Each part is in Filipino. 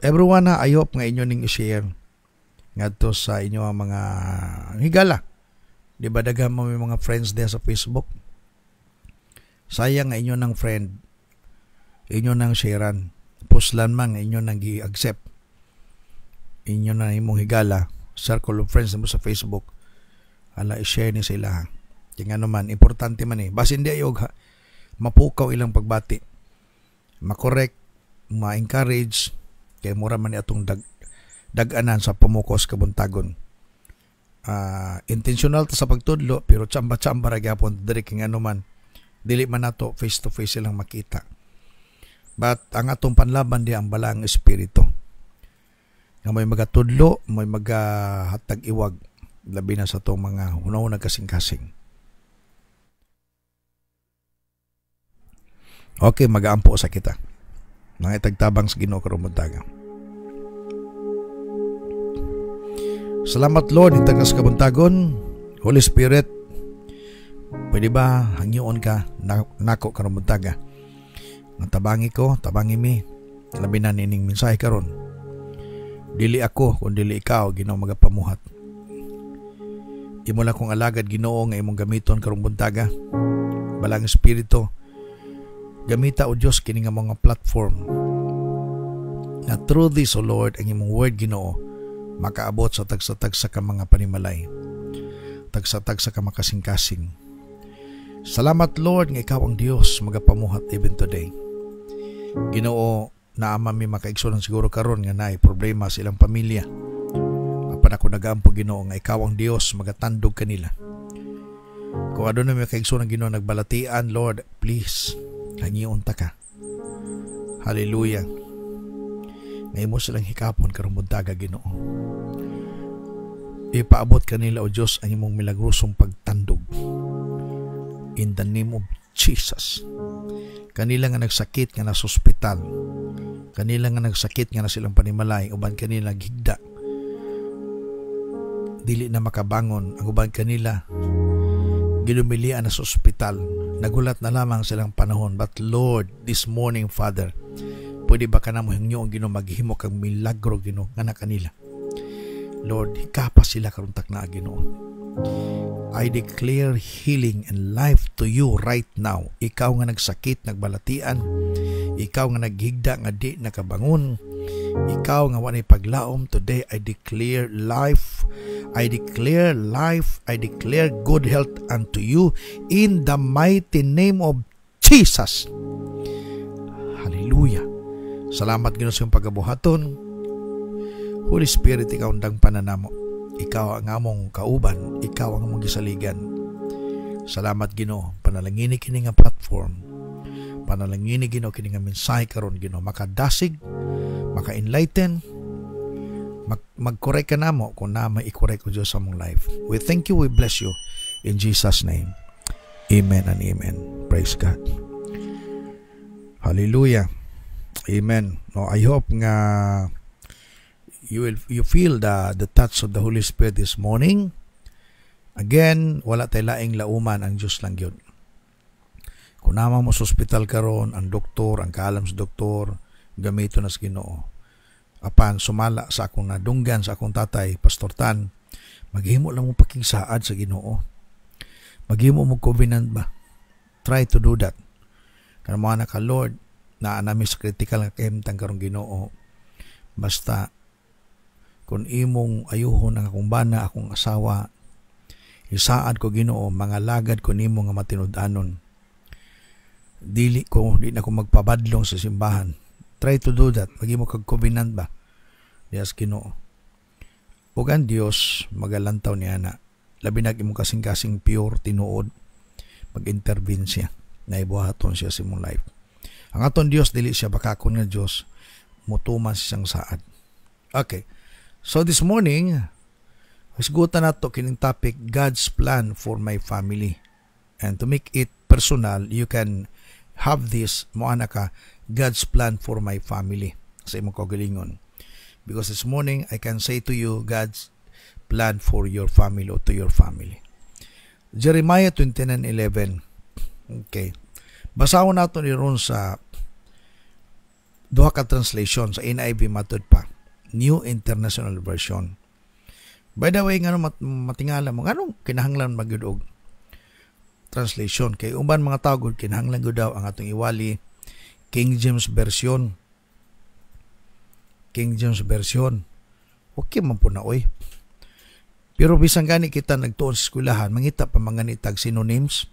everyone I hope nga inyo ning i-share ngadto sa inyo ang mga higala. Di ba daghang mo may mga friends there sa Facebook? Sayang nga inyo ng friend, inyo nang sharean, puslan man nga inyo nang gi-accept, inyo na imong higala, circle of friends mo sa Facebook, ala i-share ni sila. Kaya nga naman, importante man basin di ayog mapukaw ilang pagbati, makorek, ma-encourage, kay mura man atong dag-anan sa pumukos kabuntagon. Intentional ta sa pagtudlo pero tsamba-tsamba ra gyapon diri kay ano man dili man nato face to face silang makita. But ang atong panlaban di ang balang espiritu nga may magatudlo, may magahatag iwag labi na sa tong mga hunaw nagkasing-kasing. Okay, magaampo sa kita mga itagtabang sa Ginoo karon buntaga. Salamat Lord, itag sa kabuntagon. Holy Spirit, pwede ba hangyoon ka nako karon buntaga? Tabangi ko, tabangi mi. Labi na nining mensahe karon. Dili ako, kung dili ikaw, Ginoo magapamuhat. Imo lang kong alagad Ginoo nga imong gamiton karon buntaga. Balang Espiritu, gamita o Dios kini nga mga platform. Na through this, O Lord, ang imong word Ginoo makaabot sa tagsa-tagsa ka mga panimalay, tagsa-tagsa ka makasing-kasing. Salamat Lord nga ikaw ang Dios magapamuhat even today. Ginoo, naama mi makaigsunan siguro karon nga naay problema sa ilang pamilya. Apan ako nagampo Ginoo nga ikaw ang Dios magatandog kanila. Kung adunay mi makaigsunan Ginoo nagbalatian, Lord, please hangiun ta ka. Hallelujah. Ngayon mo silang hikapon karong buntaga Ginoo. Ipaabot kanila o Diyos ang imong milagrosong pagtandog. In the name of Jesus. Kanila nga nagsakit nga nasa ospital. Kanila nga nagsakit nga na silang panimalay. Uban kanila naghigda. Dili na makabangon. Ang uban kanila ginumilian na sa ospital. Nagulat na lamang silang panahon. But Lord, this morning Father, pwede ba ka na mo hingyo ang Ginoo maghimo kang milagro Ginoo nga na kanila. Lord, hikapa sila karuntak na Ginoo. I declare healing and life to you right now. Ikaw nga nagsakit, nagbalatian. Ikaw nga naghigda nga di nakabangon. Ikaw nga walay paglaom. Today I declare life. I declare life. I declare good health unto you in the mighty name of Jesus. Hallelujah. Salamat Ginoo sa iyong pagabuhaton. Holy Spirit, ikaw ang pananamo. Ikaw ang among kauban. Ikaw ang among gisaligan. Salamat Ginoo. Panalangini kini nga platform. Panalangini Ginoo kini nga mensahe karon Ginoo. Makadasig, maka-enlighten, mag-correct ka namo kung na may i-correct ko Diyos sa mong life. We thank you, we bless you. In Jesus' name. Amen and amen. Praise God. Hallelujah. Amen. No, I hope nga you feel the touch of the Holy Spirit this morning. Again, wala tay laing lauman, ang Dios lang gyud. Kung naman mo sa ospital karon, ang doktor, ang kaalam sa doktor, gamito na sa Ginoo. Apan sumala sa akong nadunggan sa akong tatay, Pastor Tan, maghimo lang mo pakigsaad sa Ginoo. Maghimo mo covenant ba? Try to do that. Kana mo na ka Lord, na nami sa critical nga kahimtang karong Ginoo. Basta kung imong ayuhon ang akong bana, akong asawa, isaad ko Ginoo, mga lagad ko nimo nga matinud-anon. Di na ko magpabadlong sa simbahan. Try to do that. Maghimo kag covenant ba? Diyas Ginoo. Ug ang Dios magalantaw niya na. Labi na imong kasing-kasing pure tinuod, mag-intervene siya. Naibuhaton siya sa imong life. Ang aton Dios dili siya bakakon nga Dios, mutuman siyang saad. Okay. So this morning, hisgutan nato kining topic, God's plan for my family. And to make it personal, you can have this, moana ka, God's plan for my family sa imong kaugalingon. Because this morning, I can say to you, God's plan for your family or to your family. Jeremiah 29:11. Okay. Basahon nato ni ron sa duha ka translation sa NIV matud pa. New International Version. By the way, ngano matingala mo, ngano kinahanglan magyud og translation kay uban mga tao gud kinahanglan gud daw ang atong iwali King James Version. King James Version. Okay man po na oy. Pero bisan gani kita nagtuon sa eskwelahan, mangita pa mga nitag synonyms.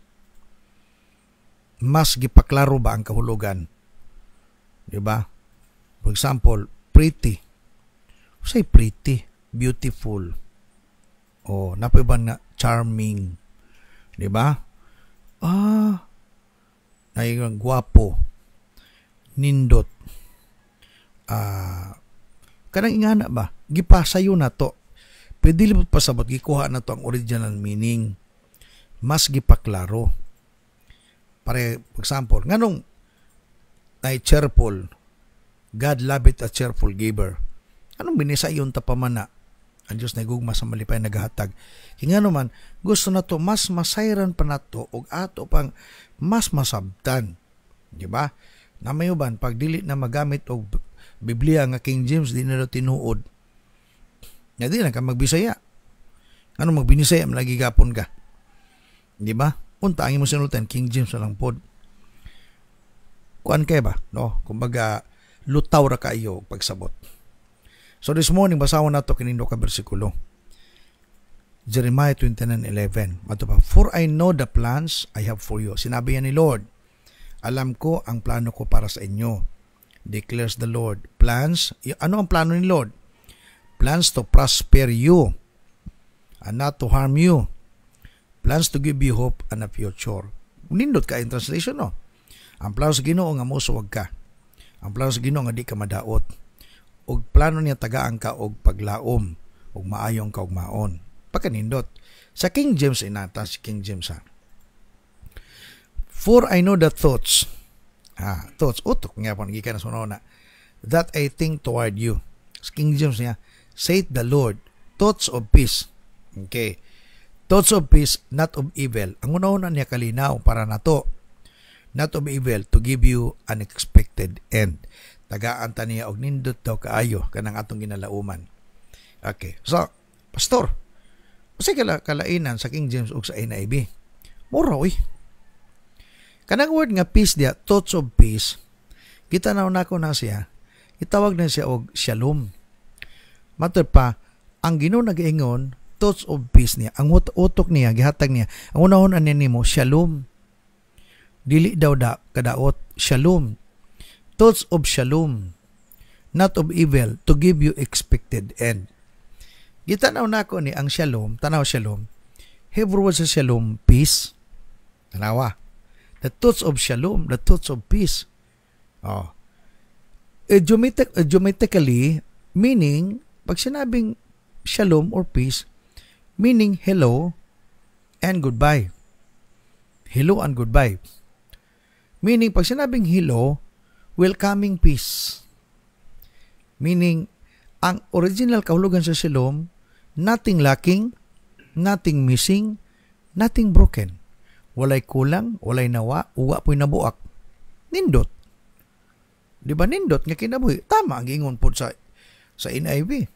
Mas gipaklaro ba ang kahulugan? Di ba? For example, pretty. Say pretty, beautiful. O, napiban nga charming. Di ba? Ay gwapo. Nindot. Kanang ingana ba? Gipasayo na to. Pwede libot pasabot, gikuha na to ang original meaning. Mas gipaklaro. Pare, for example, nganong ay cheerful. God loveth a cheerful giver. Anong binisa yun tapamana? Ang Diyos na gugma sa malipay nagahatag. Kaya naman, gusto na to mas masayran pa na to o ato pang mas masabtan. Diba? Namayuban, pag dili na magamit og Biblia nga King James, di na tinuod. Nga di na ka magbisaya. Ano magbinisaya, malagi gapon ka. Diba? Unta, ang imo sinulitan, King James na lang pod. Kuan kay ba? No? Kumbaga, lutaw ra kayo pagsabot. So this morning, basahon na ito kinindo ka bersikulo. Jeremiah 29:11. Mato pa, for I know the plans I have for you. Sinabi yan ni Lord, alam ko ang plano ko para sa inyo. Declares the Lord. Plans, ano ang plano ni Lord? Plans to prosper you and not to harm you. Plans to give you hope and a future. Nindot ka in translation, no? Ang plano sa Ginoo nga mosuwag ka. Ang plano sa Ginoo nga di ka madaot. Og plano niya tagaan ka og paglaom, og maayong kaugmaon. Pagkanindot. Sa King James inata, si King James ha. For I know the thoughts. Thoughts. Utok nga po, nagikan na sunod na. That I think toward you. Sa King James niya, saith the Lord, thoughts of peace. Okay. Thoughts of peace, not of evil. Ang una-una niya kalinaw para na to. Not of evil, to give you an expected end. Tagaan ta niya og nindot daw kaayo kanang atong ginalauman. Okay. So, pastor, usay kalainan sa King James ug sa NIV. Mura oy. Kanang word nga peace dia, thoughts of peace, kita na nako na siya. Itawag na siya og shalom. Matud pa, ang Ginoo nag-ingon, thoughts of peace niya. Ang utok niya, gihatag niya. Ang unahon niya nimo, shalom. Dili daw kadaot, shalom. Thoughts of shalom, not of evil, to give you expected end. Gitanaw na ko ni ang shalom, tanaw shalom. Hebrew word sa shalom, peace. Tanawa. The thoughts of shalom, the thoughts of peace. Idiomatically, meaning, pag sinabing shalom or peace, meaning hello and goodbye. Hello and goodbye. Meaning, pag sinabing hello, welcoming peace. Meaning, ang original kahulugan sa shalom, nothing lacking, nothing missing, nothing broken. Walay kulang, walay nawa, uwa po'y nabuak. Nindot. Di ba nindot nga kinabuhi? Tama ang ingon po sa NIV.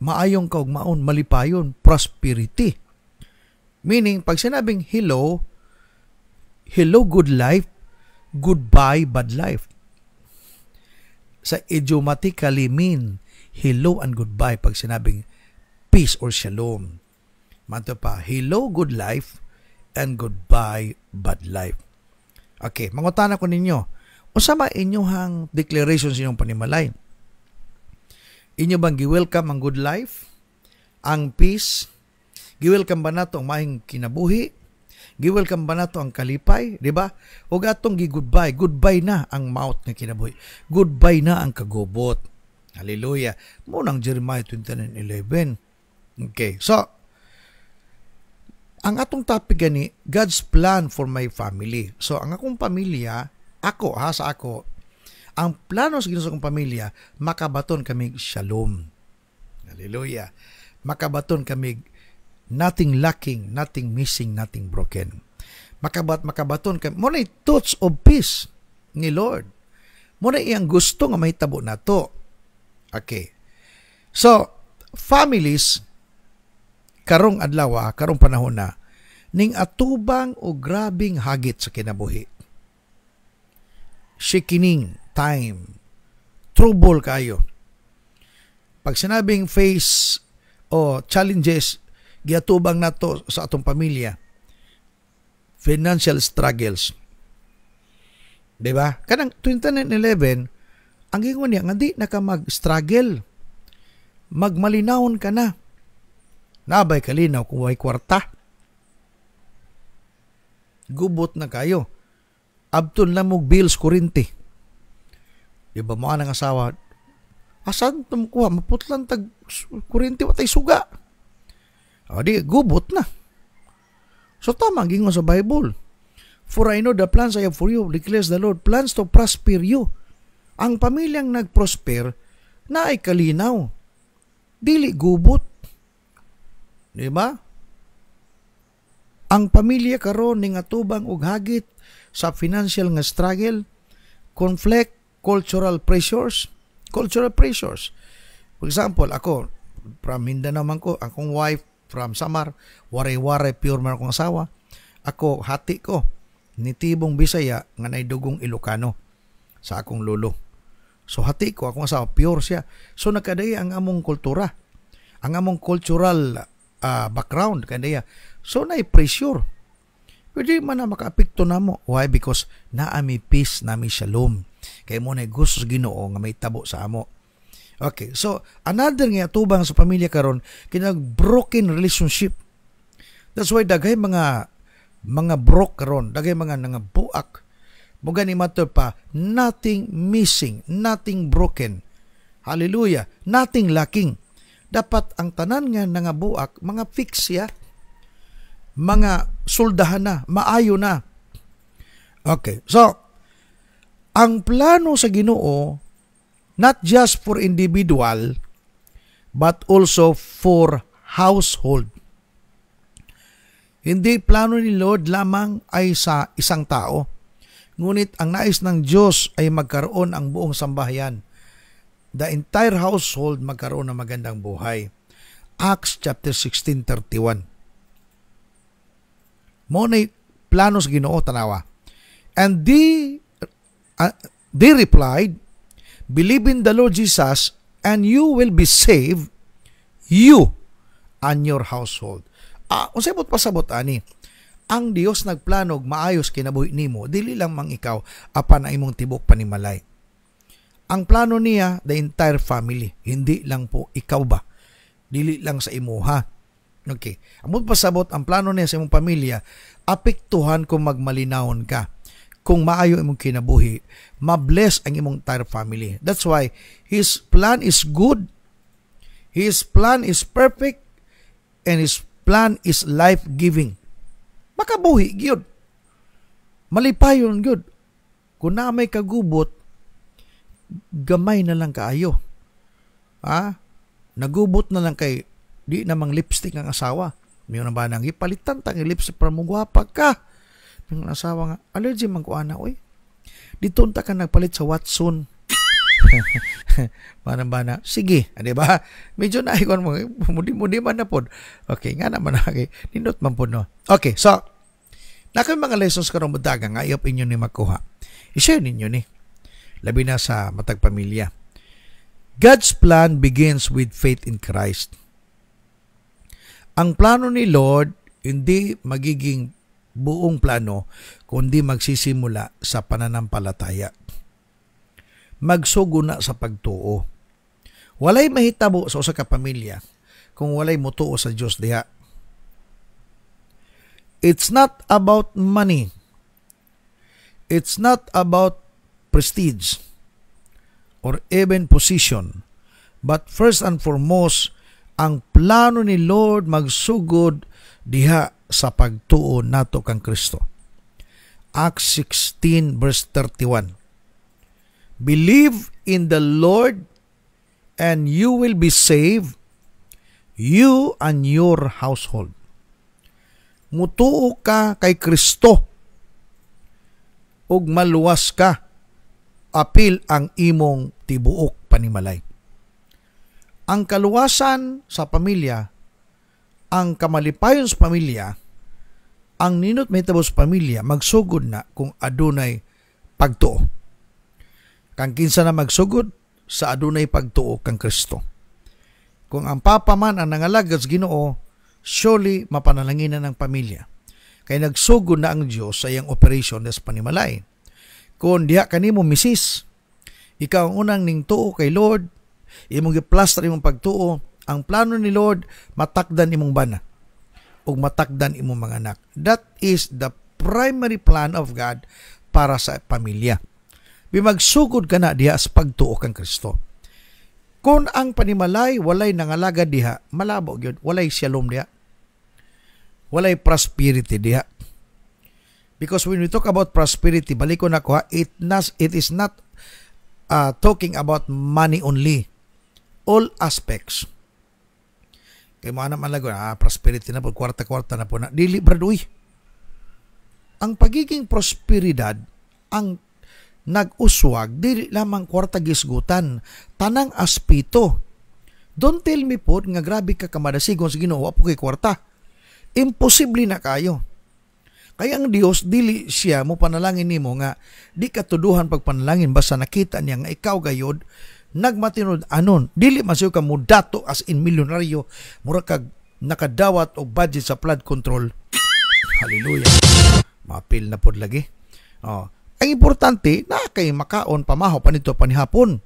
Maayong kaugmaon, malipayon, prosperity. Meaning, pag sinabing hello, hello good life, goodbye bad life. Sa idiomatically mean hello and goodbye pag sinabing peace or shalom. Manto pa, hello good life and goodbye bad life. Okay, mangutana ko ninyo, unsa ba inyong declaration sa inyong panimalay? Inyo bang gi-welcome ang good life, ang peace? Gi-welcome ba nato ang maayong kinabuhi? Gi-welcome ba nato ang kalipay, di ba? O gatong gi-goodbye, goodbye na ang mouth nga kinabuhi. Goodbye na ang kagubot. Hallelujah. Mo nang Jeremiah 29:11. Okay, so ang atong topic gani, God's plan for my family. So ang akong pamilya, sa ako, ang plano sa Ginoo sa akong pamilya, makabaton kami shalom. Hallelujah. Makabaton kami nothing lacking, nothing missing, nothing broken. Makabaton kami. Muna thoughts of peace ni Lord. Muna iyang gusto nga mahitabo nato. Okay. So, families, karong adlaw, karong panahon na, ning atubang o grabing hagit sa kinabuhi. Shaking time. Trouble kayo. Pag sinabing face o challenges, giatubang nato sa atong pamilya, financial struggles. Diba? Kanang 2011, ang gingon niya, nga di na ka mag-struggle. Magmalinawon ka na. Nabay kalinaw kung may kwarta. Gubot na kayo. Abton lang mo bills kurinti. Diba mga nang asawa, asan ito mo kuha? Maputlan tag kurinti watay suga. O di, gubot na. So tama ang gingon sa Bible. For I know the plans I have for you, declares the Lord, plans to prosper you. Ang pamilyang nag-prosper na ay kalinaw. Dili gubot. Diba? Ang pamilya karon ning atubang og hagit sa financial nga struggle, conflict, cultural pressures. For example, ako, from Mindanao man ko, akong wife from Samar, waray-waray, pure man akong asawa. Ako, hati ko, nitibong Bisaya, nga naidugong Ilocano sa akong lolo. So, hati ko, akong asawa, pure siya. So, nakadaya ang among kultura, ang among cultural background, kadaya. So, na-pressure. Pwede man na makaapekto na mo. Why? Because naami peace, naami shalom. Kaya mo na gusto Ginoo nga may tabo sa amo. Okay, so another nga atubang sa pamilya karon kinag broken relationship. That's why daghay mga broke karon, daghay mga buak. Muga ni matter pa, nothing missing, nothing broken. Hallelujah, nothing lacking. Dapat ang tanan nga nangabuak, mga fix ya, mga soldahan na, maayo na. Okay, so ang plano sa Ginoo, not just for individual, but also for household. Hindi plano ni Lord lamang ay sa isang tao, ngunit ang nais ng Diyos ay magkaroon ang buong sambahayan. The entire household magkaroon ng magandang buhay. Acts chapter 16:31. Mo na plano sa Ginoo, tanawa. And they replied, believe in the Lord Jesus and you will be saved, you and your household. Unsay pasabot ani? Ang Dios nagplano og maayos kinabuhi nimo, dili lang mang ikaw apan ang imong tibok panimalay. Ang plano niya the entire family, hindi lang po ikaw ba. Dili lang sa imuha. Okay. Among pasabot ang plano niya sa imong pamilya, apektuhan kung magmalinawon ka. Kung maayo imong kinabuhi, ma-bless ang imong entire family. That's why His plan is good, His plan is perfect, and His plan is life-giving. Makabuhi, gyud. Malipayon, gyud. Kung na may kagubot, gamay na lang kaayo. Nagubot na lang kay, di namang lipstick ang asawa. May na ba nang ipalitan tang lipstick para mugwapa ka? Yung asawa nga, allergy man ko ana, oy. Dito ta ka nagpalit sa Watson. Manang bana, sige, di ba? Medyo naikon mo, mudi man na po. Okay, nga naman na, okay. Nindot man po, no? Okay, so, nakay mga lessons karong budaga nga, iop inyo ni makuha. I-share ninyo ni. Labi na sa matag pamilya. God's plan begins with faith in Christ. Ang plano ni Lord, hindi magiging buong plano kundi magsisimula sa pananampalataya. Magsugo na sa pagtuo. Walay mahitabo sa usa ka pamilya kung walay mutuo sa Dios diha. It's not about money. It's not about prestige or even position. But first and foremost, ang plano ni Lord magsugod diha sa pagtuo nato kang Kristo. Acts 16 verse 31. Believe in the Lord and you will be saved, you and your household. Mutuo ka kay Kristo ug maluwas ka apil ang imong tibuok panimalay. Ang kaluwasan sa pamilya, ang kamalipayon sa pamilya, ang ninot mahitabo sa pamilya, magsugod na kung adunay pagtuo. Kang kinsa na magsugod sa adunay pagtuo kang Kristo. Kung ang papa man ang nangalagad sa Ginoo, surely mapanalanginan ng pamilya. Kaya nagsugod na ang Diyos sa iyang operation des panimalay. Kung diha kanimo misis, ikaw ang unang ning tuo kay Lord, imong giplaster imong pagtuo, ang plano ni Lord, matakdan imong bana o matakdan imong mga anak. That is the primary plan of God para sa pamilya. Bimagsugod ka na diha sa pagtuo kang Kristo. Kung ang panimalay walay nangalagad diha, malabo gyud, walay shalom diha. Walay prosperity diha. Because when we talk about prosperity, balik ko na ko ha, it is not talking about money only. All aspects. Kaya mga naman lago, prosperity na po, kwarta-kwarta na po na. Dili, bradoy. Ang pagiging prosperidad, ang nag-uswag, dili lamang kwarta gisgutan, tanang aspito. Don't tell me po, nga grabe ka kamadasigon sa Ginoo, po kay kwarta. Imposible na kayo. Kaya ang Dios, dili siya mo panalangin nimo nga, di katuduhan pagpanalangin, basta nakita niya nga ikaw gayod, nagmatinod anon, dili masyo ka mudato as in milyonaryo, mura kag nakadawat o budget sa flood control. Hallelujah. Mapil na pod lagi. Ang importante, na kay makaon pamahaw panito panihapon.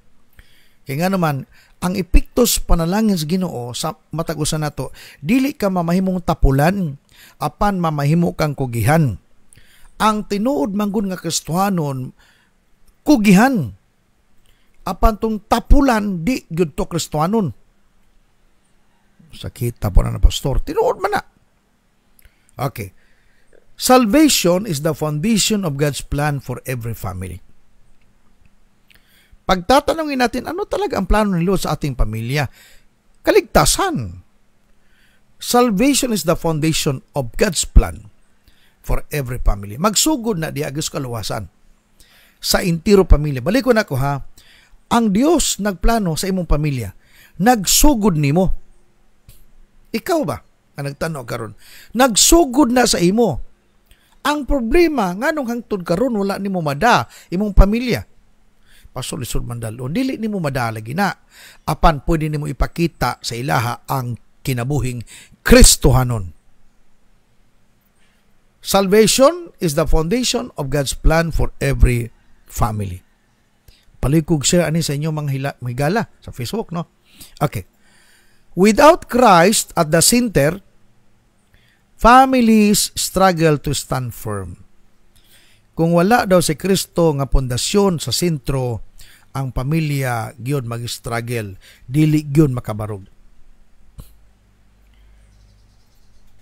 Kaya nga naman, ang epektos panalangin sa Ginoo sa matagusan nato, dili ka mamahimong tapulan, apan mamahimo kang kugihan. Ang tinuod manggun nga Kristohanon, kugihan. Apan tong tapulan, di gyud to Kristohanon. Sakit tapunan na pastor, tinuod man na. Okay. Salvation is the foundation of God's plan for every family. Pagtatanungin natin, ano talaga ang plano ni Lord sa ating pamilya? Kaligtasan. Salvation is the foundation of God's plan for every family. Magsugod na di agos kaluwasan sa intiro pamilya. Balik ko na ko ha, ang Diyos nagplano sa imong pamilya, nagsugod nimo. Ikaw ba ang nagtanong karon? Nagsugod na sa imo. Ang problema, nganong hangtod karon wala nimo mada imong pamilya. Pasulisod mandalon, dili nimo mada lagi na. Apan pwede nimo ipakita sa ilaha ang kinabuhing Kristohanon. Salvation is the foundation of God's plan for every family. Palikog share ani sa inyo mga higala sa Facebook, no? Okay. Without Christ at the center, families struggle to stand firm. Kung wala daw si Kristo nga pundasyon sa sentro, ang pamilya gyud mag-struggle, dili gyud makabarog.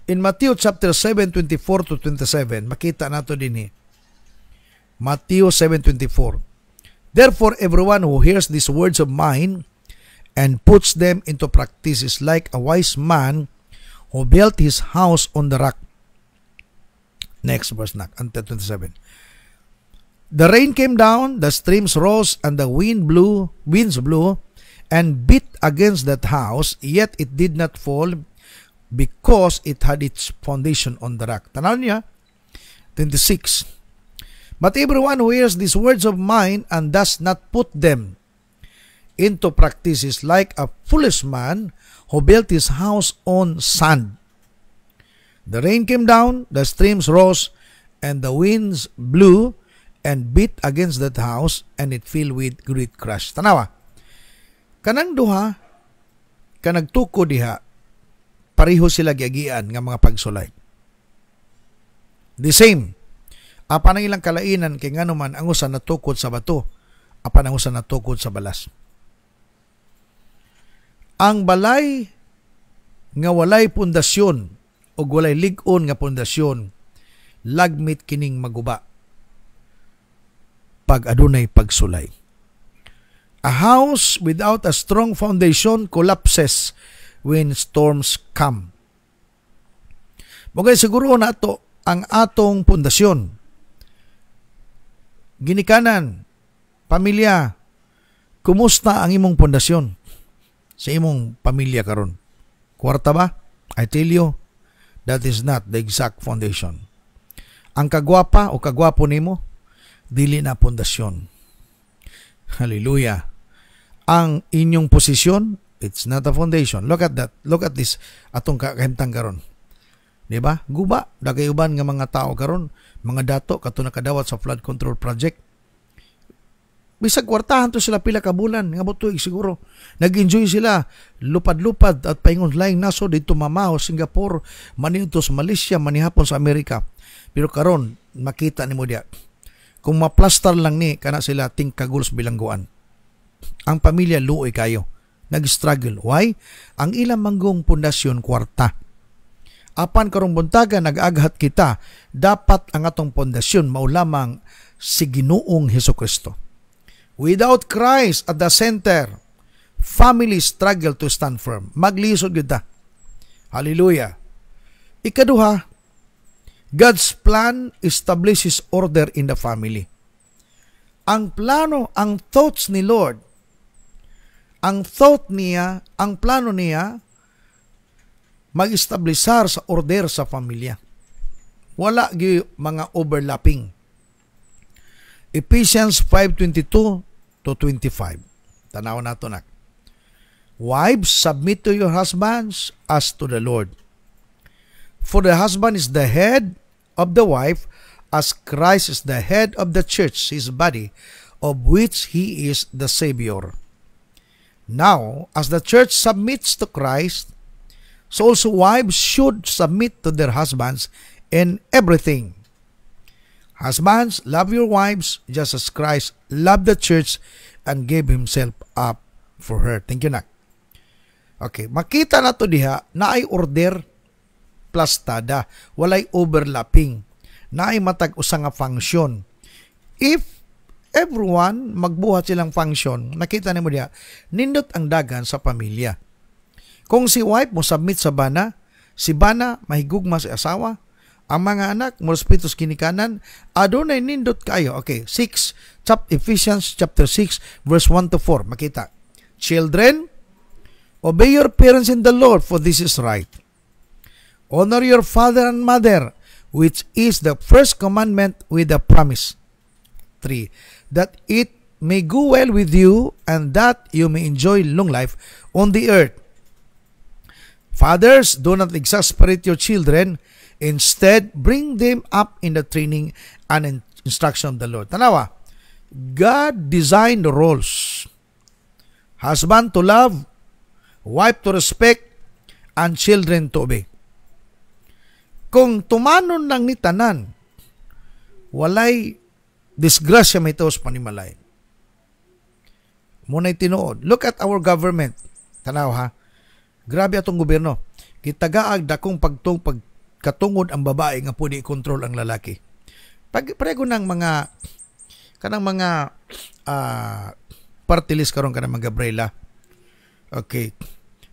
In Matthew chapter 7:24 to 27, makita nato dinhi. Matthew 7:24. Therefore, everyone who hears these words of mine and puts them into practice is like a wise man who built his house on the rock. Next verse na, until 27. The rain came down, the streams rose, and the winds blew, and beat against that house, yet it did not fall, because it had its foundation on the rock. Tanaw niya, 26. But everyone who hears these words of mine and does not put them into practice is like a foolish man who built his house on sand. The rain came down, the streams rose, and the winds blew and beat against that house, and it filled with great crash. Tanawa, kanang duha, kanang tuko diha, pareho sila giagian nga mga pagsulay. The same. Apan ang ilang kalainan kay ngano man ang usa natukod sa bato, apan ang usa natukod sa balas. Ang balay nga walay pundasyon o walay lig-on nga pundasyon, lagmit kining maguba pag adunay pagsulay. A house without a strong foundation collapses when storms come. Mugay siguro na ito ang atong pundasyon. Ginikanan Pamilya, kumusta ang imong pundasyon sa imong pamilya karon? Kwarta ba? I tell you, that is not the exact foundation. Ang kagwapa o kagwapo nimo, dili na pundasyon. Hallelujah. Ang inyong posisyon, it's not a foundation. Look at that. Look at this. Atong kahimtang karon. Diba? Guba. Dagay uban nga mga tao karon, mga dato kato nakadawat sa flood control project. Bisag kwartahan to sila pila ka bulan, nga butuig siguro. Nag-enjoy sila, lupad-lupad at paingon laing naso dito mamaho, Singapore, maniuto sa Malaysia, manihapon sa Amerika. Pero karon makita nimo diya. Kung maplastar lang ni kana sila ting kagulos bilangguan. Ang pamilya luoy kayo. Nag-struggle. Why? Ang ilang manggong pundasyon kwarta. Apan karong buntaga nag-aghat kita, dapat ang atong pundasyon mao lamang si Ginoong Hesukristo. Without Christ at the center, families struggle to stand firm. Maglisod kita. Hallelujah. Ikaduha, God's plan establishes order in the family. Ang plano, ang thoughts ni Lord, ang plano niya, mag-establisar sa order sa pamilya. Wala gyud mga overlapping. Ephesians 5:22 to 25. Tanaw nato nak. Wives, submit to your husbands as to the Lord. For the husband is the head of the wife, as Christ is the head of the church, his body, of which he is the Savior. Now, as the church submits to Christ, so also wives should submit to their husbands in everything. Husbands, love your wives just as Christ loved the church and gave himself up for her. Thank you, Nak. Okay, makita na to diha na ay order plastada, walay overlapping, na ay matag usa nga function. If everyone magbuhat silang function, nakita nimo diha, nindot ang dagan sa pamilya. Kung si wife mo submit sa bana, si bana mahigugma sa asawa, ang mga anak mo respeto sa kinikanan, adunay nindot kayo. Okay, Ephesians chapter 6 verse 1 to 4. Makita. Children, obey your parents in the Lord, for this is right. Honor your father and mother, which is the first commandment with a promise. 3. That it may go well with you and that you may enjoy long life on the earth. Fathers, do not exasperate your children. Instead, bring them up in the training and instruction of the Lord. Tanawa, God designed the roles. Husband to love, wife to respect, and children to obey. Kung tumanon lang ni tanan, walay disgrasya may taos panimalay. Muna'y tinuod. Look at our government. Tanaw ha. Grabe atong gobyerno. Kitagaag dakong katungod ang babae nga pwede i-control ang lalaki. Prego ng mga kanang mga party list karon kanang mga Gabriela. Okay.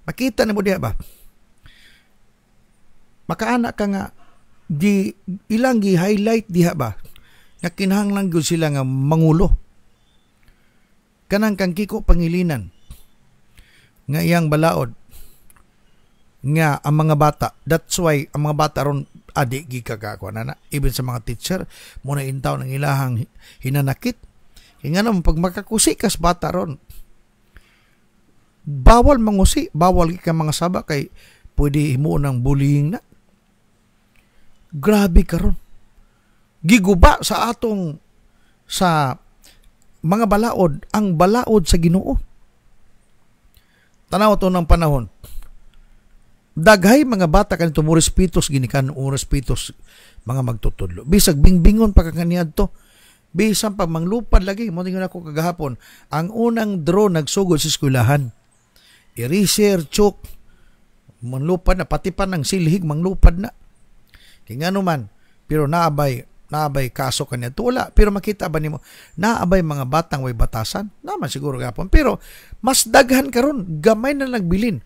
Makita na mo diha ba? Makaana ka nga ilang gi-highlight diha ba? Nga kinahanglan gyud sila nga mangulo. Kanang kang Kiko Pangilinan nga iyang balaod nga ang mga bata, that's why ang mga bata ron adi gikakako na even sa mga teacher muna intaw ng ilahang hinanakit kaya nga naman pag makakusi kas bata ron bawal mangusi, bawal ka mga saba kay pwede mo ng bullying na. Grabe karon, giguba sa atong sa mga balaod, ang balaod sa Ginoo. Tanaw to ng panahon, daghay mga bata kanito mo respitos ginikan o respitos mga magtutudlo. Bisag bingbingon pagkakaniad to. Bisan pa manglupad lagi. Mo tingnan ako kagahapon. Ang unang drone nagsugod sa eskwelahan. Eraser, chok, manglupad na. Pati pa ng silhig, manglupad na. Kaya nga naman, pero naabay kaso kanya. Wala. Pero makita ba nimo naabay mga batang way batasan? Naman siguro gapon. Pero mas daghan karon, gamay na nagbilin.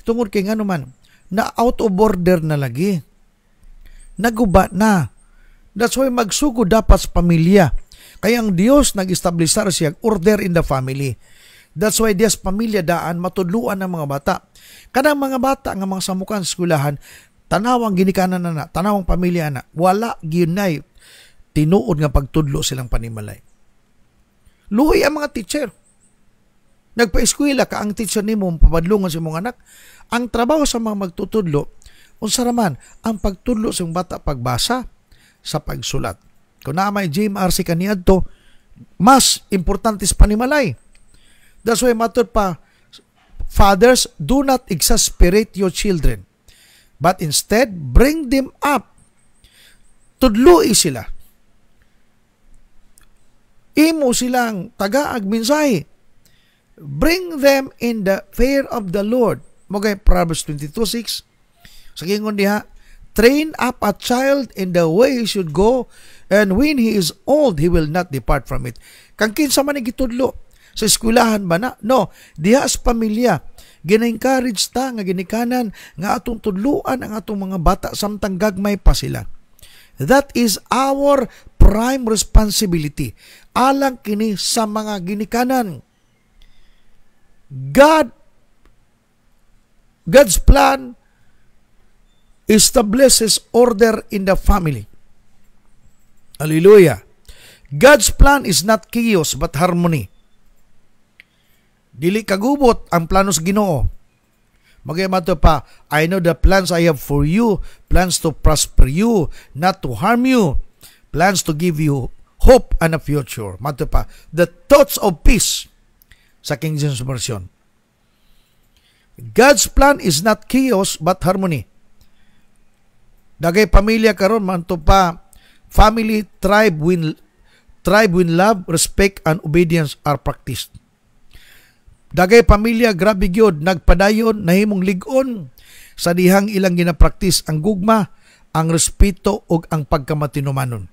Tungod kay nga naman, na out of order na lagi. Naguba na. That's why magsugod dapat sa pamilya. Kaya ang Dios nag-establisar siya order in the family. That's why Dios pamilya daan matudluan ng mga bata. Kanang mga bata nga mga samukan sa eskwelahan, tanawang ginikanan na tanawang pamilya na, wala ginay tinuod nga pagtudlo silang panimalay. Luoy ang mga teacher. Nagpa-eskwela ka, ang teacher nimo papadlungan sa mga anak. Ang trabaho sa mga magtutudlo, unsa raman ang pagtudlo sa mga bata pagbasa sa pagsulat. Kung na may JMRC kaniadto, mas importante sa panimalay. That's why matod pa, fathers, do not exasperate your children, but instead bring them up. Tudloi sila. Imo silang tagaag mensahe. Bring them in the fear of the Lord. Mogay Proverbs 22:6. Sa gingon diha, train up a child in the way he should go, and when he is old, he will not depart from it. Kang kinsa man gitudlo sa eskwelahan ba na? No, diha sa pamilya. Gina-encourage ta nga ginikanan nga atong tudluan ang atong mga bata samtang gagmay pa sila. That is our prime responsibility. Alang kini sa mga ginikanan. God's plan establishes order in the family. Hallelujah. God's plan is not chaos but harmony. Dili kagubot ang plano sa Ginoo. Magayamato pa, I know the plans I have for you, plans to prosper you, not to harm you, plans to give you hope and a future. Mato pa, the thoughts of peace sa King James Version. God's plan is not chaos but harmony. Dagay pamilya karon manto pa, family thrive when love, respect, and obedience are practiced. Dagay pamilya grabe gyud nagpadayon nahimong lig-on sa dihang ilang ginapraktis ang gugma, ang respeto ug ang pagkamatinumanon.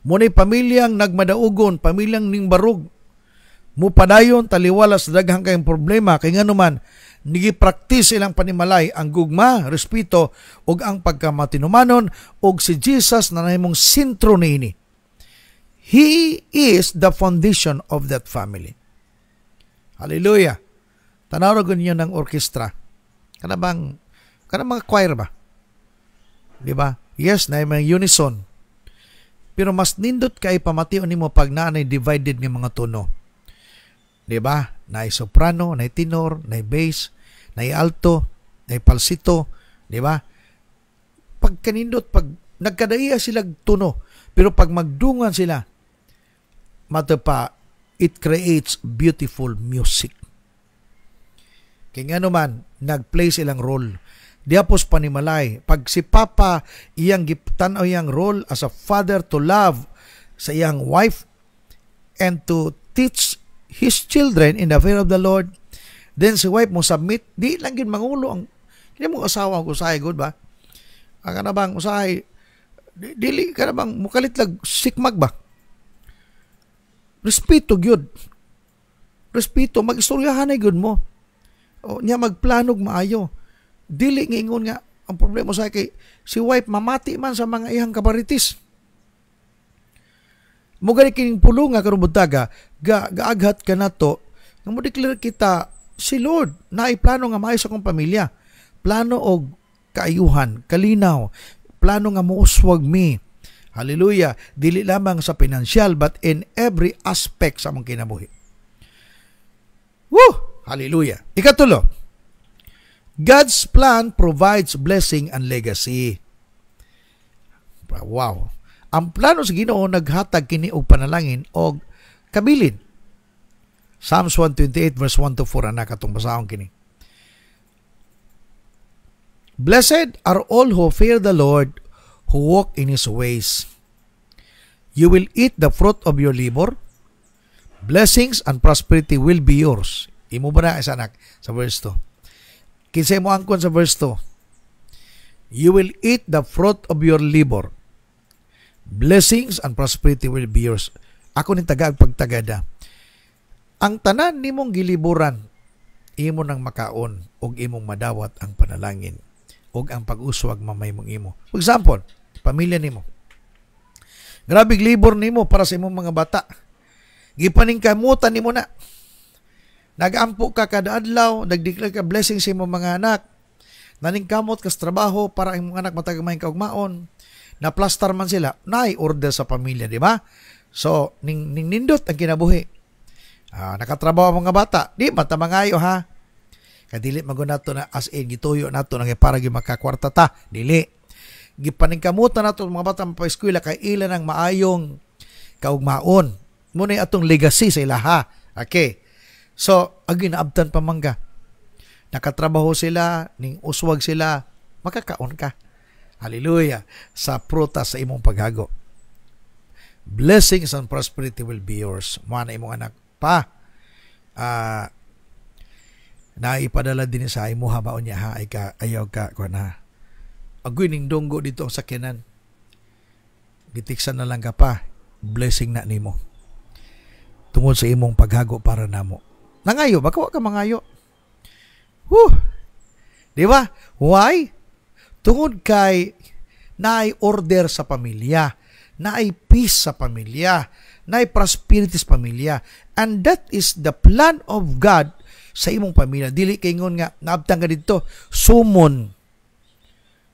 Munay pamilyang nagmadaugon, pamilyang ningbarog, mupadayon taliwala sa daghang kayong problema kay nganuman nigipraktis ilang panimalay ang gugma, respeto ug ang pagkamatinumanon ug si Jesus na nahimong sentro niini. He is the foundation of that family. Hallelujah. Tanaw ra niyo ng orkestra. Kana mga choir ba? Di ba? Yes, na may unison. Pero mas nindot kay pamation nimo pag naanay divided nga mga tono. Di ba? Naay soprano, naay tenor, naay bass, naay alto, naay falsetto, di ba? Pag kanindot, pag nagkadaiya sila tono, pero pag magdungan sila, mato pa, it creates beautiful music. Kaya nga naman, nag-play silang role. Diapos panimalay, pag si Papa iyang giptanaw iyang role as a father to love sa iyang wife and to teach his children in the fear of the Lord, then si wife mo submit, di lang yun mangulo ang hindi mo asawa ko usahay, good ba? Ang ka na bang usahay, dili ka na bang mukalit lang sikmag ba? Respeto gyud. Respeto, mag-istoryahan ay gyud mo. O niya magplanog maayo. Dili ngingon nga ang problema sa kay si wife mamati man sa mga ihang kabaritis. Mo gani kining pulong nga karon buntaga, gaaghat ka nato nga mo declare kita si Lord naay plano nga maayo sa akong pamilya. Plano og kaayuhan, kalinaw, plano nga mouswag mi. Hallelujah. Dili lamang sa pinansyal but in every aspect sa among kinabuhi. Woo! Hallelujah. Ikatulo, God's plan provides blessing and legacy. Wow. Ang plano sa Ginoo naghatag kini og panalangin og kabilin. Psalms 128 verse 1 to 4 ana katong basahon kini. Blessed are all who fear the Lord, who walk in His ways. You will eat the fruit of your labor. Blessings and prosperity will be yours. Imo ba na isanak sa verse 2? Kinsay mo angkon sa verse 2? You will eat the fruit of your labor. Blessings and prosperity will be yours. Ako ni tagag pagtagada. Ang tanan nimong giliburan, imo nang makaon ug imong madawat ang panalangin ug ang pag-uswag mamay mong imo. For example, pamilya nimo. Grabe libor nimo para sa imong mga bata. Gipaningkamutan nimo na. Nagampo ka kada adlaw, nagdeclare ka blessing sa imong mga anak. Naningkamot ka sa trabaho para ang mga anak matagamahin kaugmaon. Na-plaster man sila, order sa pamilya, di ba? So, nindot ang kinabuhi. Nakatrabaho ang mga bata, di matamangayo ha. Kadili magunato na as in, gituyo nato na para gimakakwarta ta, dili. Gipaningkamutan nato mga bata mapa-eskwela kay ilan ang maayong kaugmaon. Muna atong legacy sa ilaha. Okay. So, ang ginaabtan pamangga. Nakatrabaho sila, ning uswag sila, makakaon ka. Hallelujah. Sa prutas sa imong paghago. Blessings and prosperity will be yours. Mga na imong anak pa. Naipadala din sa imo habaon niya ha. Ayaw ka ko na. Agoy ning dunggo dito ang sakyanan. Gitiksan na lang ka pa. Blessing na nimo. Tungod sa imong paghago para namo. Nangayo, baka ka mangayo. Di ba? Why? Tungod kay naay order sa pamilya, naay peace sa pamilya, naay prosperity sa pamilya. And that is the plan of God sa imong pamilya. Dili kay ngon nga naabtang ka dito, sumon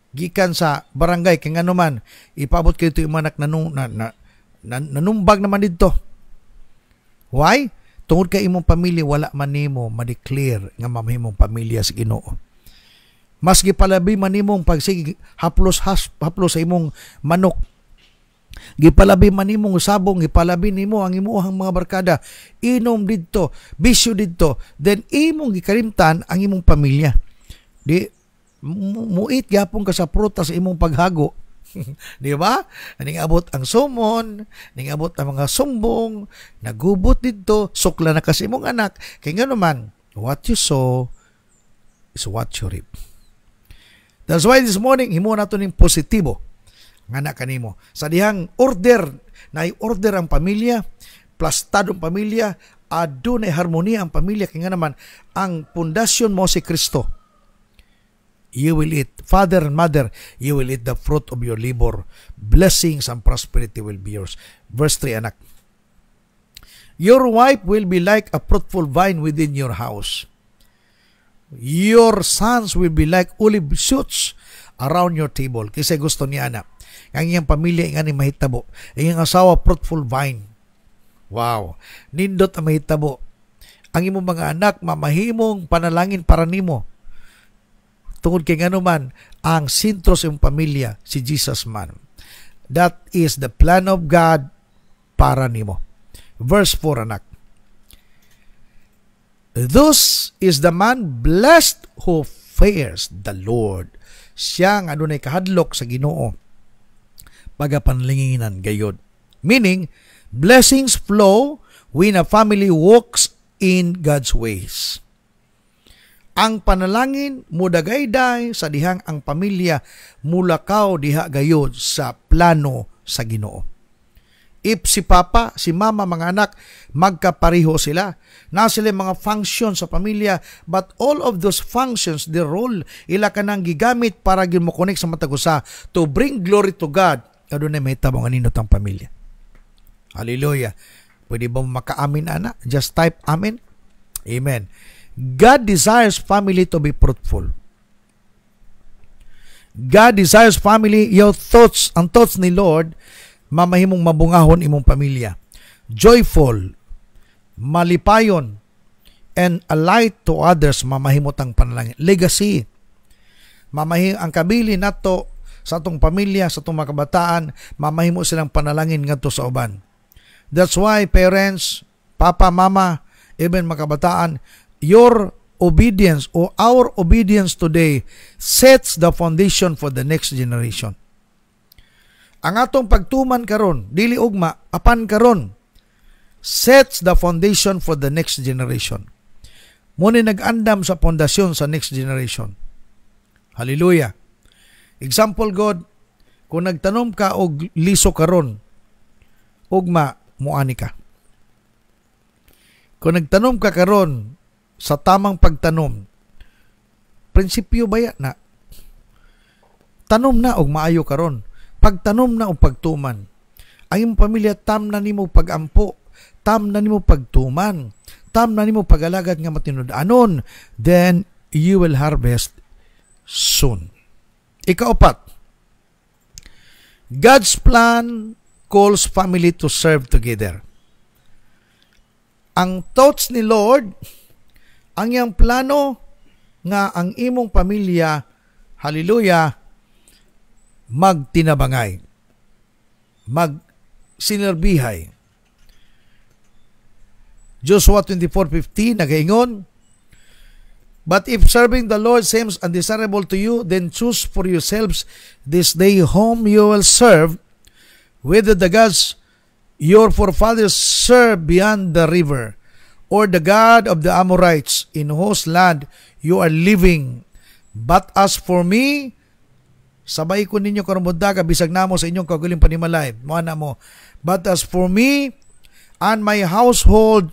gikan sa barangay kay ngano man ipabot kay ito yung anak nanumbag naman dito. Why? Tungod kay imong pamilya wala man nimo ma-declare nga mamahimong pamilya sa Ginoo. Mas gipalabi man nimong pagsige haplos sa imong manok. Gipalabi man nimong sabong, gipalabi nimo ang imuhang mga barkada. Inom didto, bisyo didto, then imong gikalimtan ang imong pamilya. Di muit gyapon ka sa prutas sa imong paghago. Di ba? Ning abot ang sumon, ning abot ang mga sumbong, nagubot didto, sukla na kasi imong anak. Kay ngano man, what you sow is what you reap. That's why this morning, himo nato ning positibo nga na kanimo. Sa dihang order, order ang pamilya, plastado ang pamilya, adunay harmonia ang pamilya, kaya nga naman, ang pundasyon mo si Kristo. You will eat, father and mother, you will eat the fruit of your labor. Blessings and prosperity will be yours. Verse 3, anak. Your wife will be like a fruitful vine within your house. Your sons will be like olive shoots around your table. Kasi gusto niya na. Ang iyang pamilya nga ni mahitabo. Ang iyang asawa, fruitful vine. Wow. Nindot ang mahitabo. Ang imong mga anak, mamahimong panalangin para nimo. Tungod kay ngano man, ang sentro sa iyong pamilya, si Jesus man. That is the plan of God para nimo. Verse 4, anak. Thus is the man blessed who fears the Lord. Siya nga adunay kahadlok sa Ginoo. Pagapanlinginan gayod. Meaning, blessings flow when a family walks in God's ways. Ang panalangin mudagayday sa dihang ang pamilya mulakaw diha gayod sa plano sa Ginoo. If si papa, si mama, mga anak, magkapariho sila. Na sila mga function sa pamilya, but all of those functions, their role, ila ka nang gigamit para gimukonek sa matagusa to bring glory to God. Adunay may tabang aninot ang pamilya. Hallelujah. Pwede ba makaamin, anak? Just type amen. Amen. God desires family to be fruitful. God desires family, your thoughts, ang thoughts ni Lord, mamahimong mabungahon imong pamilya. Joyful, malipayon, and a light to others, mamahimot ang panalangin. Legacy. Mamahim ang kabili nato sa atong pamilya, sa atong mga kabataan, mamahimo silang panalangin ngadto sa uban. That's why parents, papa, mama, even mga kabataan, your obedience or our obedience today sets the foundation for the next generation. Ang atong pagtuman karon, dili ugma, apan karon, sets the foundation for the next generation. Muna nag-andam sa pondasyon sa next generation. Hallelujah. Example God, kung nagtanom ka og liso karon, ugma, muani ka. Kung nagtanom ka karon sa tamang pagtanom, prinsipyo baya na. Tanom na og maayo karon. Pagtanom na o pagtuman. ang imong pamilya tam na nimo pagampo, tam na nimo pagtuman, tam na nimo pagalagad nga matinud-anon, then you will harvest soon. Ikaapat, God's plan calls family to serve together. Ang thoughts ni Lord, ang iyang plano nga ang imong pamilya, hallelujah, magtinabangay, magsinerbihay. Joshua 24:15 nagaingon, but if serving the Lord seems undesirable to you, then choose for yourselves this day whom you will serve, whether the gods your forefathers served beyond the river, or the God of the Amorites in whose land you are living. But as for me, sabay ko ninyo karumudda ka bisag namo sa inyong kaguling panimalay. Mana mo, but as for me and my household,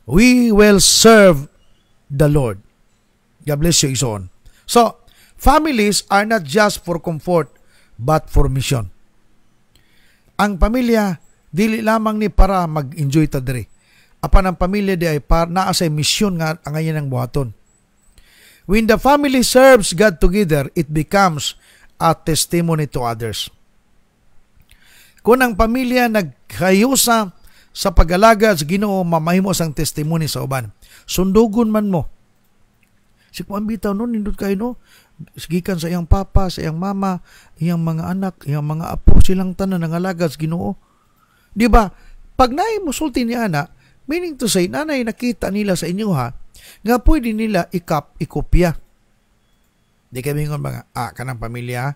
we will serve the Lord. God bless you, Ison. So, families are not just for comfort, but for mission. Ang pamilya, dili lamang ni para mag-enjoy ta diri. Apan ang pamilya di ay para naa sa mission nga ang ngayon ang buhaton. When the family serves God together, it becomes a testimony to others. Kung ang pamilya nagkayusa sa pag-alaga sa Ginoo, mamahimo sang testimony sa uban. Sundugon man mo. Si kuan bitaw no, nindot kayo no, gikan sa iyang papa, sa iyang mama, iyang mga anak, iyang mga apo, silang tanan nangalaga sa Ginoo. Di ba? Pag naay musulti ni ana, meaning to say, nanay nakita nila sa inyo ha, nga pwede nila ikopya. Di kami ngon mga, kanang pamilya,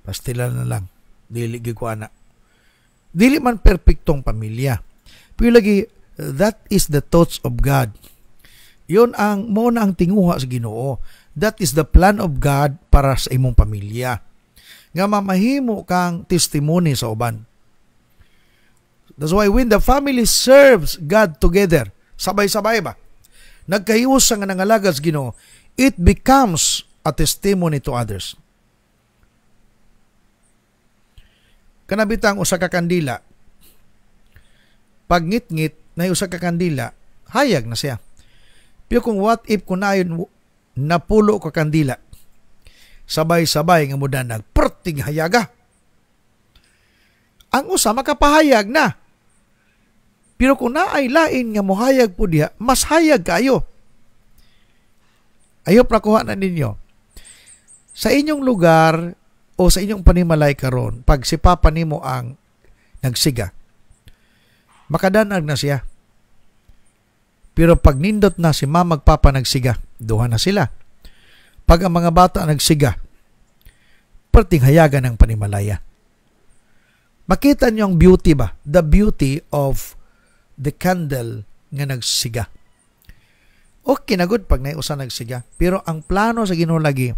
pastila na lang, dili ko ana. Dili man perfectong pamilya. Pero lagi, that is the thoughts of God. Yun ang, muna ang tinguha sa Ginoo. That is the plan of God para sa imong pamilya. Nga mamahimo kang testimony sa uban. That's why when the family serves God together, sabay-sabay ba? Nagkahiwas sa nga nangalaga sa Ginoo, it becomes a testimony to others. Kanabitang usa ka kandila, pag ngit-ngit na usa ka kandila, hayag na siya. Pero kung what if kung napulo ka kandila, sabay-sabay nga muda nagperting hayaga. Ang usa makapahayag na. Pero kung naay lain nga mohayag po diha, mas hayag kayo. Ayo prakuha na ninyo. Sa inyong lugar o sa inyong panimalay karon, pag si papa nimo ang nagsiga, makadanag na siya. Pero pag nindot na si mama magpapa nagsiga, duha na sila. Pag ang mga bata nagsiga, perting hayagan ng panimalaya. Makita niyo ang beauty ba? The beauty of the candle nga nagsiga. Okay na good pag naiusa nagsiga. Pero ang plano sa Ginoo lagi,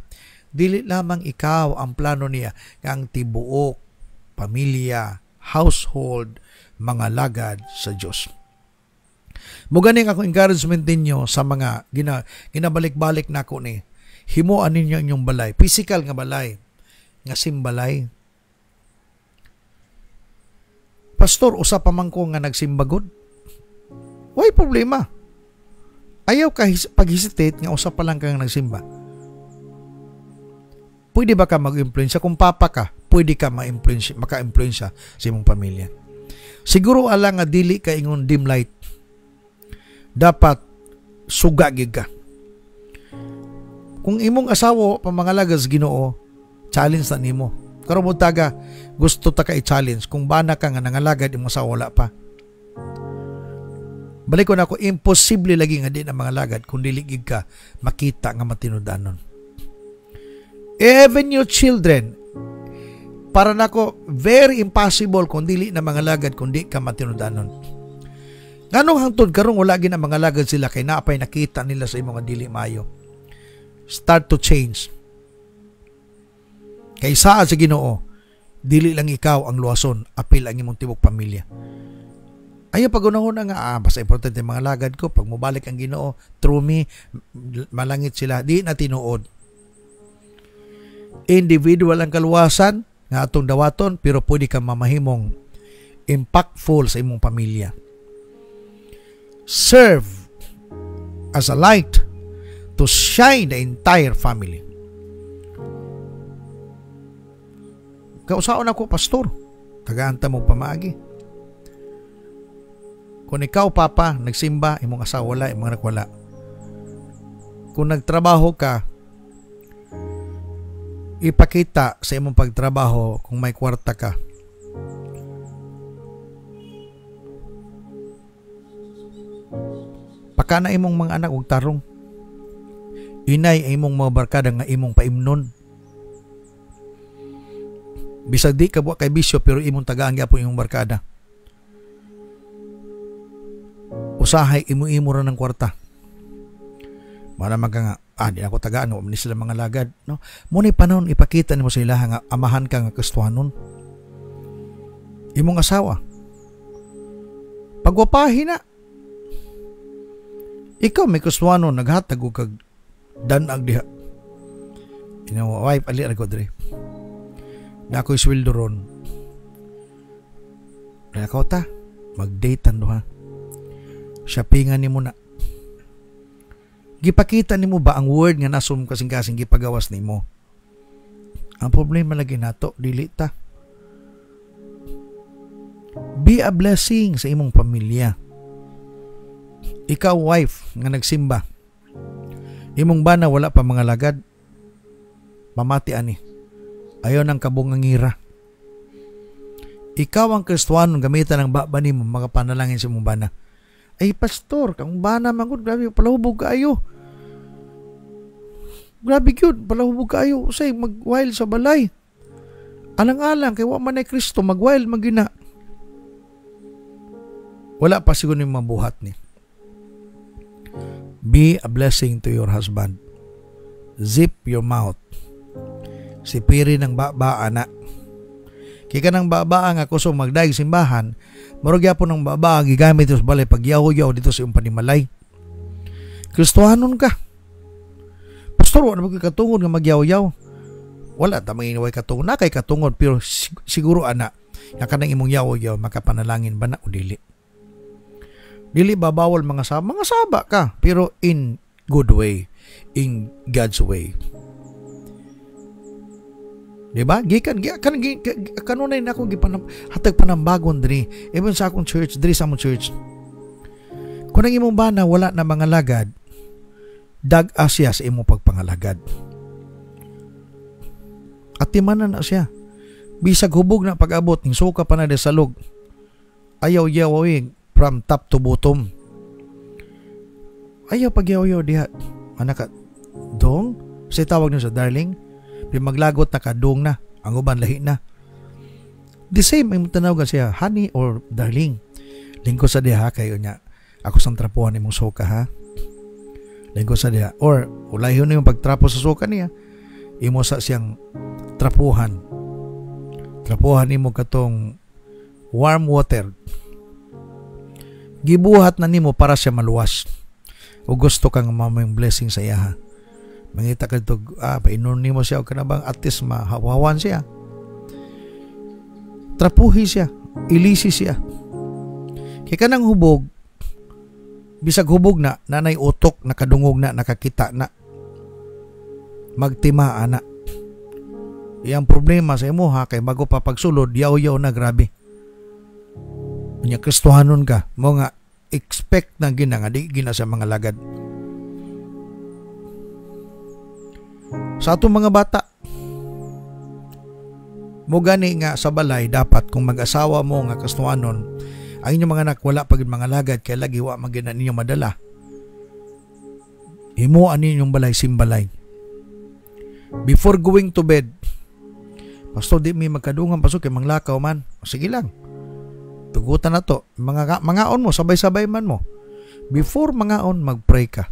dili lamang ikaw ang plano niya, nga ang tibuok, pamilya, household, mga lagad sa Diyos. Muganing ako encouragement ninyo sa mga ginabalik-balik na ako ni, himuan ninyo inyong balay, physical nga balay, nga simbalay. Pastor, usa pa man ko nga nagsimbagod. Why problema? Ayaw ka pag-hesitate nga usa pa lang kang nagsimba. Pwede ba ka mag-influensya? Kung papa ka, pwede ka maka-influensya sa imong pamilya. Siguro alang nga dili ka ingon dim light. Dapat suga gid ka. Kung imong asawa pamangalagas Ginoo, challenge na nimo. Karon mo taga gusto ta ka i-challenge kung bana ka nga nangalagad imong asawa wala pa. Balik ko na ako, imposible lagi nga di na mga lagad kung dili gid ka makita nga matinud-anon. Even your children, para nako very impossible kung dili na mga lagad kung di ka matinud-anon. Nganong hangtod karong wala gid na mga lagad sila kay naapay nakita nila sa imong dili maayo. Start to change. Kay saa sa Ginoo, dili lang ikaw ang luwason, apil ang imong tibok pamilya. Ayaw pagunahon na nga, basta importante mga lagad ko, pag mubalik ang Ginoo, through me, malangit sila, di na tinuod. Individual ang kaluwasan, nga atong dawaton, pero pwede ka mamahimong impactful sa imong pamilya. Serve as a light to shine the entire family. Kausaon ako, pastor, tagaanta mo pamaagi. Kung ikaw, papa, nagsimba, imong asawa wala, imong anak wala. Kung nagtrabaho ka, ipakita sa imong pagtrabaho kung may kwarta ka. Pakana imong mga anak og tarong. Inay ay imong mga barkada nga imong paimnon. Bisag di ka buwa kay bisyo pero imong tagaan gyapon imong barkada. Usahay imo-imo ra ng kwarta. Maramang ka nga, di ako tagaan, ni sila mga lagad. No? Muna'y panahon, ipakita nimo sa ilaha nga amahan ka nga Kristohanon. Imong asawa. Pagwapahin na. Ikaw may Kristohanon, naghatag o kag danag diha. Wife, ali ko dre. Na ako'y sweldo ron. Kaya ka ta, mag-date ha. Shoppingan ni mo na. Gipakita ni mo ba ang word nga nasum kasing-kasing gipagawas ni mo? Ang problema lagi nato, dili ta. Be a blessing sa imong pamilya. Ikaw, wife, nga nagsimba. Imong bana wala pa mga lagad. Pamati ani. Ayaw ng kabungangira. Ikaw ang Kristohanon, gamitan ng baba ni mo, mga panalangin sa imong bana. Ay, pastor, kang bana mangod, grabe, palahubog kaayo. Grabe yun, palahubog kaayo. Usay, mag-wild sa balay. Alang-alang, kay wa man ay Kristo, mag-wild, magina. Wala pa siguro yung mabuhat ni. Be a blessing to your husband. Zip your mouth. Sipiri ng baba, anak. Kaya ka ng baba nga kusong magdaig simbahan, marugya po ng baba, gigamit sa balay pagyaw-yaw dito sa iyong panimalay. Kristohanon ka. Pastor, wala mo katungod nga magyaw-yaw. Wala, tamang iniway katungod. Na kay katungod, pero siguro anak, nga ka ng imong yaw-yaw, makapanalangin ba na o dili? Dili babawal mga saba. Mga saba ka, pero in good way. In God's way. Diba? Kanunay na ako hatag panambagon diri. Even sa akong church, diri sa among church. Kung ang imong bana wala na mga lagad, dag-asya sa imong pagpangalagad. At timanan na siya. Bisag hubog na pag-abot, ning suka pa na de salog. Ayaw-yawawing from top to bottom. Ayaw pag-yaw-yaw diha. Anak ka, dong? Kasi tawag niyo sa darling. Maglagot na kadung na, ang uban lahi na. The same, may tanawagan siya, honey or darling. Lingko sa diha kayo niya, ako sang trapuhan imong suka ha. Lingko sa diha. Or, ulayon na yung pagtrapo sa suka niya, imo sa siyang trapuhan. Trapuhan imo katong warm water. Gibuhat na nimo para siya maluwas. O gusto kang mamayong blessing sa iya ha. Mangita ka ito, painon mo siya o kanabang atis mahawawan siya. Trapuhi siya, ilisi siya. Kaya ka nang hubog, bisag hubog na, nanay utok, nakadungog na, nakakita na. Magtima na. Iyang problema sa imo ha, kay bago pa pagsulod, yaw-yaw na grabe. Kanya Kristohanon ka, mo nga expect na gina nga, di gina sa mga lagad. Sa atong mga bata, mo gani nga sa balay, dapat kung mag-asawa mo nga Kristohanon, ang inyong mga anak wala pagid mga lagad, kaya lagi wa magina ninyo madala. Himuan ninyong balay simbalay. Before going to bed, pastor, di may magkadungan pasok kay manglakaw man. Sige lang. Tugutan na to. Mangaon mo, sabay-sabay man mo. Before mangaon, mag-pray ka.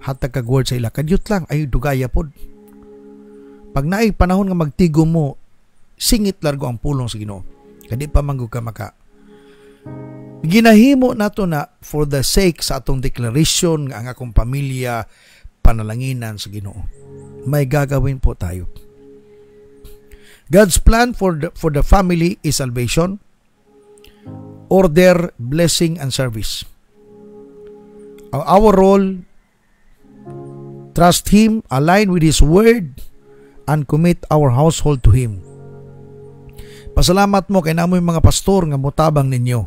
Hatag kag word sa ila, kadyot lang, ay dugaya pod. Pag naay panahon nga magtigo mo, singit largo ang pulong sa Ginoo. Kadi pa manggo ka maka. Ginahimo nato na for the sake sa atong declaration nga ang akong pamilya panalanginan sa Ginoo. May gagawin po tayo. God's plan for the family is salvation, order, blessing, and service. Our role, trust Him, align with His Word, and commit our household to Him. Pasalamat mo kay namo yung mga pastor nga mutabang ninyo.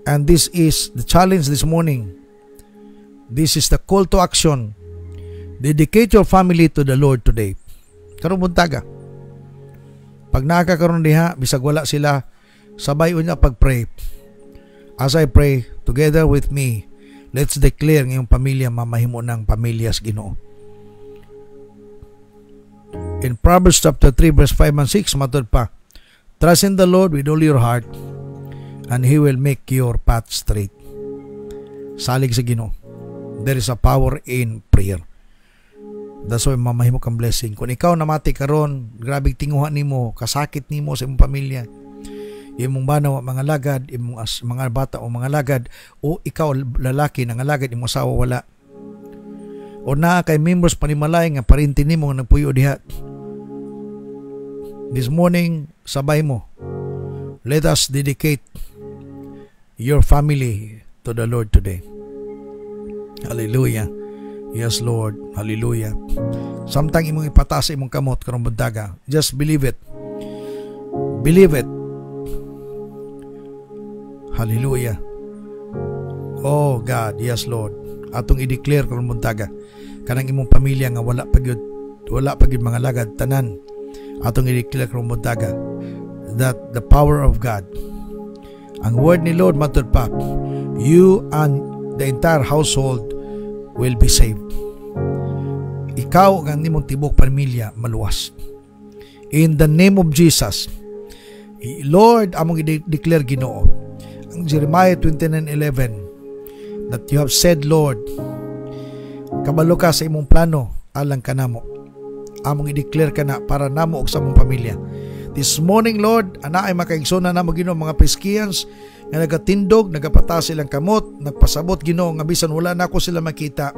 And this is the challenge this morning. This is the call to action. Dedicate your family to the Lord today. Karong buntaga. Pag nakakaroon diha, bisag wala sila, sabay unya pag-pray. As I pray, together with me, let's declare ngayong pamilya mamahimo ng pamilyas Ginoo. In Proverbs chapter 3 verse 5 and 6, matod pa, trust in the Lord with all your heart, and He will make your path straight. Salig sa Ginoo. There is a power in prayer. That's why mamahimo kang blessing. Kung ikaw namati karon, grabing tinguhan nimo, kasakit nimo sa imong pamilya, imong banaw mga lagad, imong mga bata o mga lagad, o ikaw lalaki nga lagad, imong asawa wala, o naa kay members panimalay nga parinti nimo nga nagpuyo diha, this morning sabay mo, let us dedicate your family to the Lord today. Hallelujah. Yes, Lord. Hallelujah. Samtang imong ipataas imong kamot karong buntaga, just believe it. Believe it. Hallelujah. Oh God, yes Lord. Atong i-declare karong buntaga kanang imong pamilya nga wala pagyud mga lagad tanan. Atong i-declare karong buntaga that the power of God, ang word ni Lord matud pa, you and the entire household will be saved. Ikaw ang nimong tibok pamilya maluwas. In the name of Jesus, Lord, among i-declare Ginoo ang Jeremiah 29:11 that you have said, Lord, kabalo ka sa imong plano alang kanamo. Among i-declare ka na para namo og sa among pamilya. This morning, Lord, anaay makaigsoon na mo Ginoo mga Christians nga nagatindog, nagapataas silang kamot, nagpasabot Ginoo nga bisan wala na ako sila makita,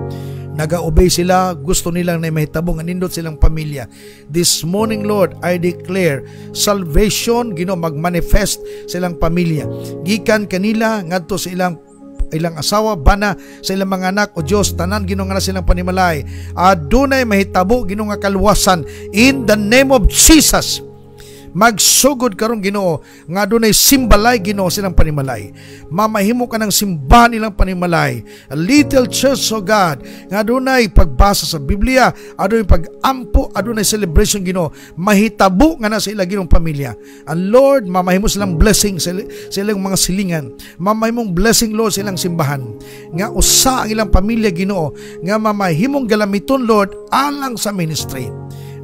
naga-obey sila, gusto nilang na mahitabo nga nindot silang pamilya. This morning, Lord, I declare salvation Ginoo magmanifest silang pamilya. Gikan kanila ngadto sa ilang asawa, bana sa ilang mga anak, o Diyos, tanan Ginoo nga na silang panimalay. Adunay mahitabo Ginoo nga kaluwasan in the name of Jesus. Magsugod karong Ginoo nga adunay simbalay Ginoo silang panimalay. Mamahimo ka ng simbahan nilang panimalay. A little church, O God, nga adunay pagbasa sa Biblia, adunay pagampo, adunay celebration Ginoo. Mahitabo nga na sa ilang Ginoong pamilya. And Lord, mamahimo silang blessing sa ilang mga silingan. Mamahimong blessing, Lord, sa ilang simbahan. Nga usa ang ilang pamilya Ginoo, nga mamahimong galamiton, Lord, alang sa ministry.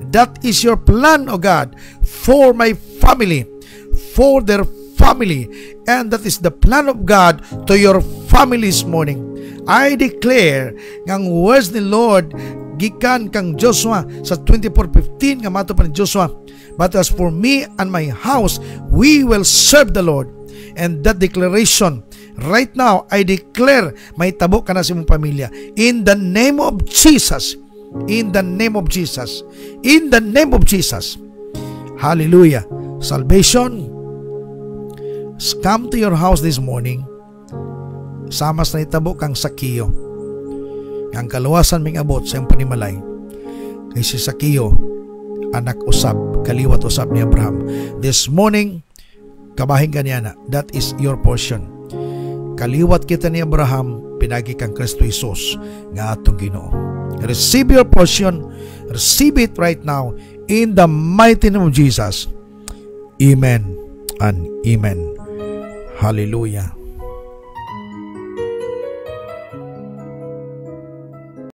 That is your plan, O God, for my family, for their family, and that is the plan of God to your family this morning. I declare ng words ni Lord gikan kang Joshua sa 24:15 nga mato pa ni Joshua, but as for me and my house, we will serve the Lord. And that declaration, right now, I declare may tabo ka na sa mong pamilya in the name of Jesus. In the name of Jesus. In the name of Jesus. Hallelujah. Salvation come to your house this morning. Samas na itabo kang Sakiyo. Ang kaluwasan ming abot sa iyong panimalay. Kay si Sakiyo, anak usab, kaliwat usab ni Abraham. This morning, kabahin ka niya na. That is your portion. Kaliwat kita ni Abraham, pinagi kang Kristo Jesus nga atong Ginoo. Receive your portion. Receive it right now in the mighty name of Jesus. Amen and amen. Hallelujah.